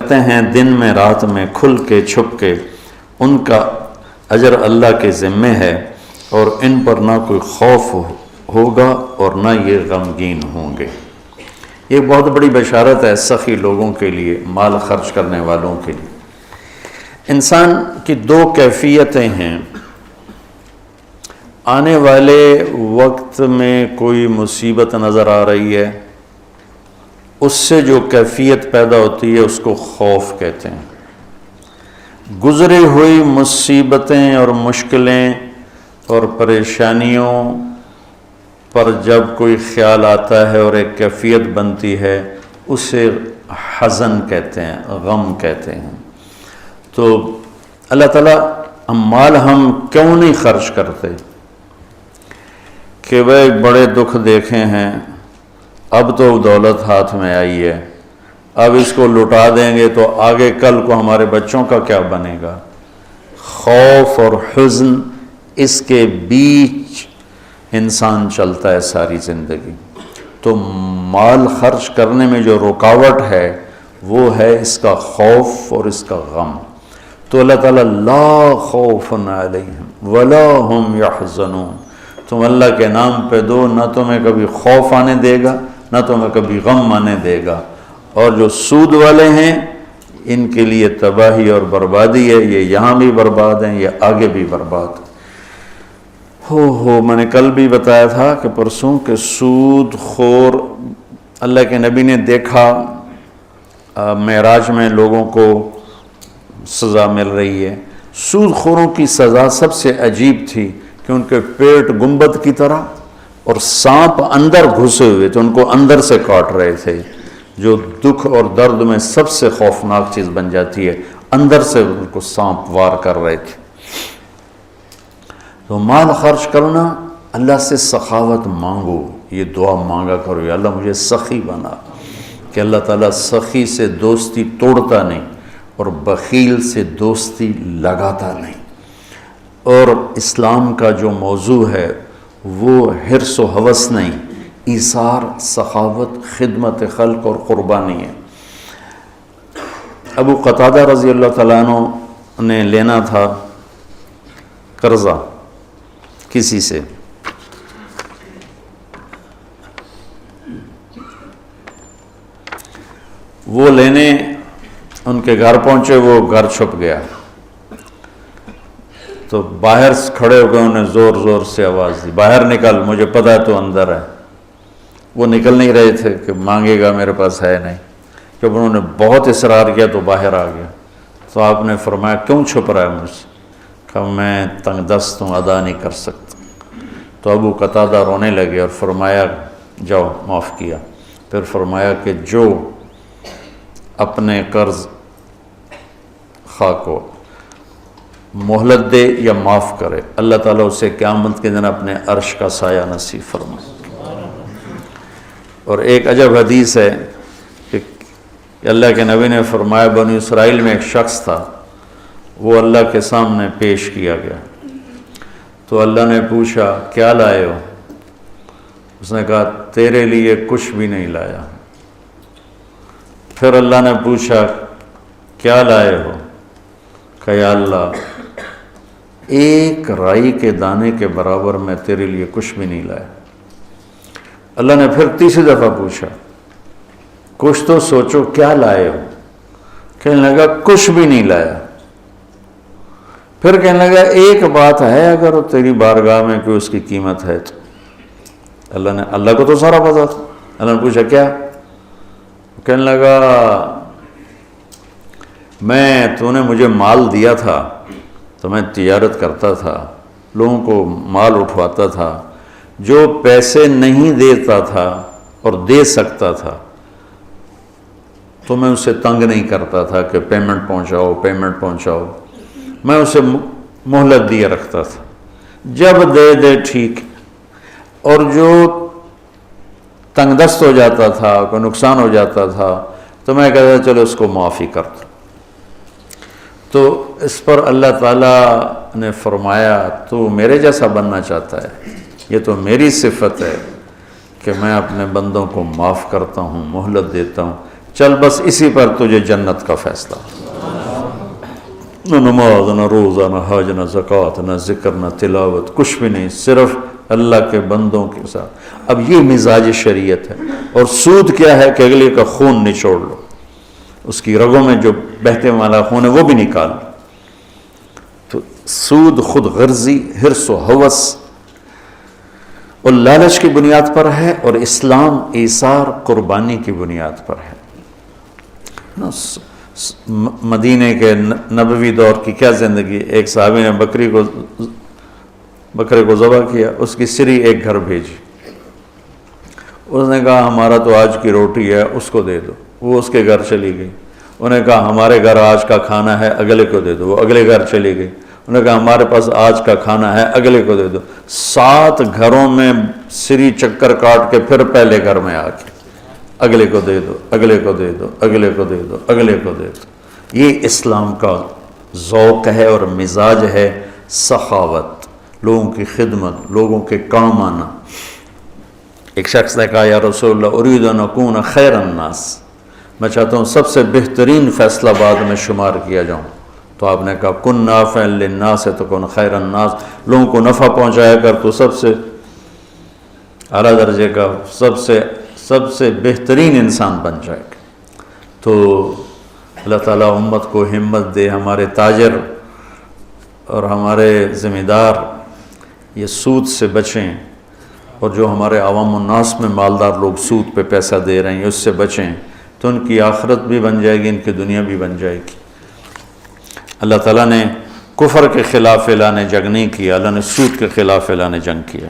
کرتے ہیں دن میں رات میں کھل کے چھپ کے، ان کا اجر اللہ کے ذمے ہے، اور ان پر نہ کوئی خوف ہوگا اور نہ یہ غمگین ہوں گے۔ یہ بہت بڑی بشارت ہے سخی لوگوں کے لیے، مال خرچ کرنے والوں کے لیے۔ انسان کی دو کیفیتیں ہیں، آنے والے وقت میں کوئی مصیبت نظر آ رہی ہے، اس سے جو کیفیت پیدا ہوتی ہے اس کو خوف کہتے ہیں۔ گزری ہوئی مصیبتیں اور مشکلیں اور پریشانیوں پر جب کوئی خیال آتا ہے اور ایک کیفیت بنتی ہے، اسے حزن کہتے ہیں، غم کہتے ہیں۔ تو اللہ تعالیٰ مال ہم کیوں نہیں خرچ کرتے کہ وہ بڑے دکھ دیکھے ہیں، اب تو دولت ہاتھ میں آئی ہے، اب اس کو لٹا دیں گے تو آگے کل کو ہمارے بچوں کا کیا بنے گا۔ خوف اور حزن، اس کے بیچ انسان چلتا ہے ساری زندگی۔ تو مال خرچ کرنے میں جو رکاوٹ ہے وہ ہے اس کا خوف اور اس کا غم۔ تو اللہ تعالیٰ لا خوف علیہم ولا هم یحزنون، تم اللہ کے نام پہ دو، نہ تمہیں کبھی خوف آنے دے گا نہ تمہیں کبھی غم آنے دے گا۔ اور جو سود والے ہیں ان کے لیے تباہی اور بربادی ہے، یہ یہاں بھی برباد ہیں، یہ آگے بھی برباد ہیں۔ میں نے کل بھی بتایا تھا کہ پرسوں کہ سود خور اللہ کے نبی نے دیکھا، معراج میں لوگوں کو سزا مل رہی ہے۔ سود خوروں کی سزا سب سے عجیب تھی کہ ان کے پیٹ گنبد کی طرح اور سانپ اندر گھسے ہوئے تھے، ان کو اندر سے کاٹ رہے تھے، جو دکھ اور درد میں سب سے خوفناک چیز بن جاتی ہے، اندر سے ان کو سانپ وار کر رہے تھے۔ تو مال خرچ کرنا، اللہ سے سخاوت مانگو، یہ دعا مانگا کرو، یا اللہ مجھے سخی بنا، کہ اللہ تعالیٰ سخی سے دوستی توڑتا نہیں اور بخیل سے دوستی لگاتا نہیں۔ اور اسلام کا جو موضوع ہے وہ حرص و ہوس نہیں، ایثار، سخاوت، خدمت خلق اور قربانی ہے۔ ابو قتادہ رضی اللہ تعالیٰ عنہ نے لینا تھا قرضہ کسی سے، وہ لینے ان کے گھر پہنچے، وہ گھر چھپ گیا، تو باہر کھڑے ہو گئے، انہیں زور زور سے آواز دی، باہر نکل، مجھے پتہ ہے تو اندر ہے۔ وہ نکل نہیں رہے تھے کہ مانگے گا، میرے پاس ہے نہیں۔ جب انہوں نے بہت اصرار کیا تو باہر آ گیا، تو آپ نے فرمایا کیوں چھپ رہا ہے مجھ سے؟ کہ میں تنگ دست ہوں، ادا نہیں کر سکتا۔ تو ابو قتادہ رونے لگے اور فرمایا جاؤ، معاف کیا۔ پھر فرمایا کہ جو اپنے قرض خواہ کو مہلت دے یا معاف کرے، اللہ تعالیٰ اسے قیامت کے دن اپنے عرش کا سایہ نصیب فرمائے۔ اور ایک عجب حدیث ہے کہ اللہ کے نبی نے فرمایا بنی اسرائیل میں ایک شخص تھا، وہ اللہ کے سامنے پیش کیا گیا، تو اللہ نے پوچھا کیا لائے ہو؟ اس نے کہا تیرے لیے کچھ بھی نہیں لایا۔ پھر اللہ نے پوچھا کیا لائے ہو؟ کہ یا اللہ ایک رائی کے دانے کے برابر میں تیرے لیے کچھ بھی نہیں لایا۔ اللہ نے پھر تیسری دفعہ پوچھا کچھ تو سوچو کیا لائے ہو؟ کہنے لگا کچھ بھی نہیں لایا۔ پھر کہنے لگا ایک بات ہے، اگر وہ تیری بارگاہ میں کوئی اس کی قیمت ہے تو۔ اللہ کو تو سارا پتا تھا۔ اللہ نے پوچھا کیا؟ کہنے لگا تو نے مجھے مال دیا تھا تو میں تجارت کرتا تھا، لوگوں کو مال اٹھواتا تھا، جو پیسے نہیں دیتا تھا اور دے سکتا تھا تو میں اسے تنگ نہیں کرتا تھا کہ پیمنٹ پہنچاؤ، میں اسے مہلت دیے رکھتا تھا، جب دے ٹھیک۔ اور جو تنگ دست ہو جاتا تھا، کوئی نقصان ہو جاتا تھا تو میں کہتا تھا چلو اس کو معافی کر دو۔ تو اس پر اللہ تعالیٰ نے فرمایا تو میرے جیسا بننا چاہتا ہے، یہ تو میری صفت ہے کہ کہ میں اپنے بندوں کو معاف کرتا ہوں، مہلت دیتا ہوں، چل بس اسی پر تجھے جنت کا فیصلہ۔ نہ نماز، نہ روزہ، نہ حج، نہ زکوٰۃ، نہ ذکر، نہ تلاوت، کچھ بھی نہیں، صرف اللہ کے بندوں کے ساتھ۔ اب یہ مزاج شریعت ہے۔ اور سود کیا ہے کہ اگلے کا خون نچوڑ لو، اس کی رگوں میں جو بہتے والا خون ہے وہ بھی نکال لو۔ تو سود خود غرضی، حرص و ہوس اور لالچ کی بنیاد پر ہے، اور اسلام ایثار، قربانی کی بنیاد پر ہے۔ مدینہ کے نبوی دور کی کیا زندگی، ایک صحابی نے بکرے کو ذبح کیا، اس کی سری ایک گھر بھیجی، اس نے کہا ہمارا تو آج کی روٹی ہے، اس کو دے دو، وہ اس کے گھر چلی گئی۔ انہوں نے کہا ہمارے گھر آج کا کھانا ہے، اگلے کو دے دو، وہ اگلے گھر چلی گئی۔ انہوں نے کہا ہمارے پاس آج کا کھانا ہے، اگلے کو دے دو۔ 7 گھروں میں سری چکر کاٹ کے پھر پہلے گھر میں آ کے اگلے کو دے دو، اگلے کو دے دو، اگلے کو دے دو، اگلے کو دے دو۔ یہ اسلام کا ذوق ہے اور مزاج ہے، سخاوت، لوگوں کی خدمت، لوگوں کے کام آنا۔ ایک شخص نے کہا یا رسول اللہ ارید ان اکون خیر الناس، میں چاہتا ہوں سب سے بہترین فیصلہ بعد میں شمار کیا جاؤں۔ تو آپ نے کہا کن نافعا للناس تکن خیر الناس، لوگوں کو نفع پہنچایا کر تو سب سے اعلیٰ درجے کا، سب سے بہترین انسان بن جائے گا۔ تو اللہ تعالیٰ امت کو ہمت دے، ہمارے تاجر اور ہمارے ذمہ دار یہ سود سے بچیں، اور جو ہمارے عوام الناس میں مالدار لوگ سود پہ پیسہ دے رہے ہیں اس سے بچیں، تو ان کی آخرت بھی بن جائے گی، ان کی دنیا بھی بن جائے گی۔ اللہ تعالیٰ نے کفر کے خلاف اعلان جنگ نہیں کیا، اللہ نے سود کے خلاف اعلان جنگ کیا۔